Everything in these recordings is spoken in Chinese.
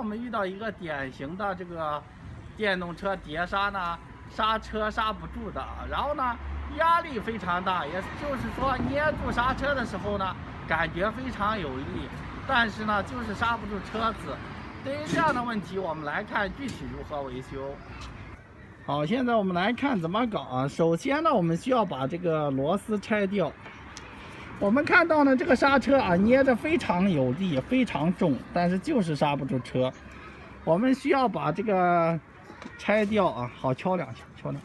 我们遇到一个典型的这个电动车碟刹呢，刹车刹不住的，然后呢压力非常大，也就是说捏住刹车的时候呢，感觉非常有力，但是呢就是刹不住车子。对于这样的问题，我们来看具体如何维修。好，现在我们来看怎么搞啊。首先呢，我们需要把这个螺丝拆掉。我们看到呢，这个刹车啊捏着非常有力，非常重，但是就是刹不住车。我们需要把这个拆掉啊，好，敲两下，敲两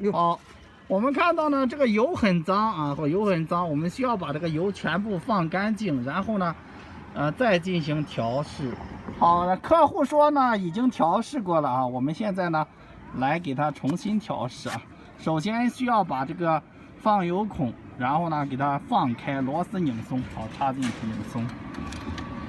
下。好，我们看到呢，这个油很脏啊，油很脏，我们需要把这个油全部放干净，然后呢，再进行调试。好的，客户说呢已经调试过了啊，我们现在呢来给它重新调试啊。首先需要把这个放油孔，然后呢给它放开，螺丝拧松，好，插进去拧松。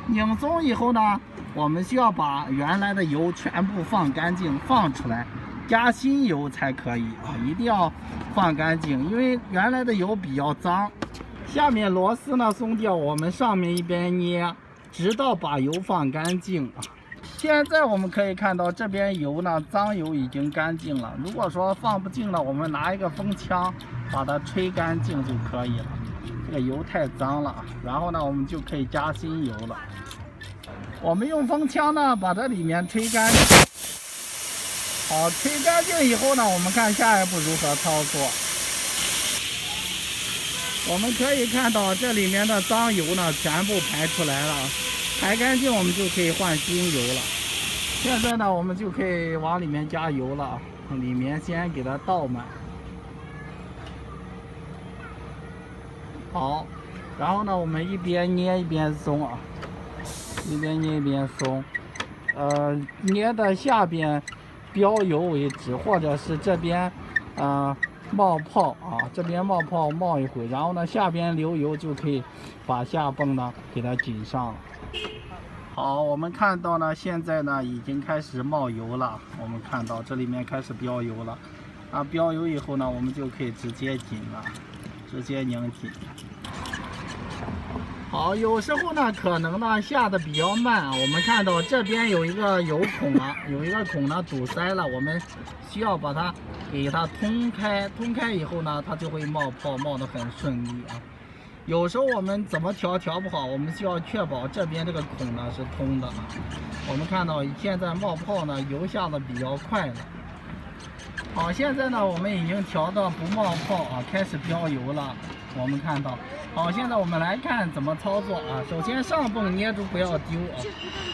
拧松以后呢，我们需要把原来的油全部放干净，放出来，加新油才可以啊，一定要放干净，因为原来的油比较脏。下面螺丝呢松掉，我们上面一边捏，直到把油放干净啊。现在我们可以看到这边油呢，脏油已经干净了。如果说放不净了，我们拿一个风枪把它吹干净就可以了。这个油太脏了，然后呢，我们就可以加新油了。我们用风枪呢把这里面吹干净。好，吹干净以后呢，我们看下一步如何操作。我们可以看到这里面的脏油呢全部排出来了，排干净我们就可以换新油了。现在呢我们就可以往里面加油了，里面先给它倒满。好，然后呢我们一边捏一边松啊，一边捏一边松，捏的下边标油为止，或者是这边冒泡啊，这边冒泡冒一会，然后呢下边流油就可以把下泵呢给它紧上了。好，我们看到呢现在呢已经开始冒油了，我们看到这里面开始标油了啊，标油以后呢我们就可以直接紧了，直接拧紧。好，有时候呢可能呢下的比较慢，我们看到这边有一个油孔啊，有一个孔呢堵塞了，我们需要把它给它通开，通开以后呢它就会冒泡，冒得很顺利啊。有时候我们怎么调不好，我们需要确保这边这个孔呢是通的啊。我们看到现在冒泡呢油下的比较快了。好，现在呢我们已经调到不冒泡啊，开始标油了。我们看到，好，现在我们来看怎么操作啊。首先上泵捏住不要丢啊。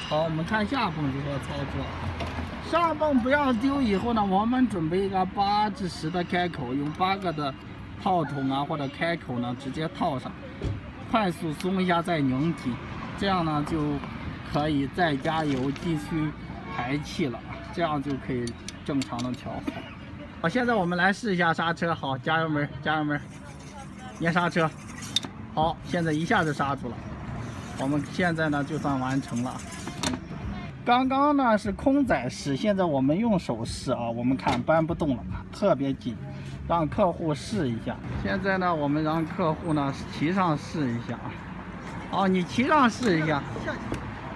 好，我们看下泵如何操作。上泵不要丢以后呢，我们准备一个8至10的开口，用8个的套筒啊或者开口呢直接套上，快速松一下再拧紧，这样呢就可以再加油继续排气了，这样就可以正常的调好。好，现在我们来试一下刹车。好，加油门，加油门，捏刹车。好，现在一下就刹住了。我们现在呢就算完成了。刚刚呢是空载试，现在我们用手试啊，我们看搬不动了，特别紧，让客户试一下。现在呢我们让客户呢骑上试一下啊。好，你骑上试一下，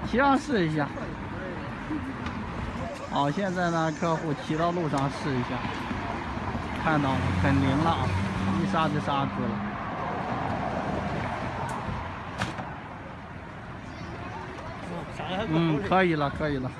骑上试一下。好，现在呢客户骑到路上试一下，看到了，很灵了啊，一刹就刹住了。可以了，可以了。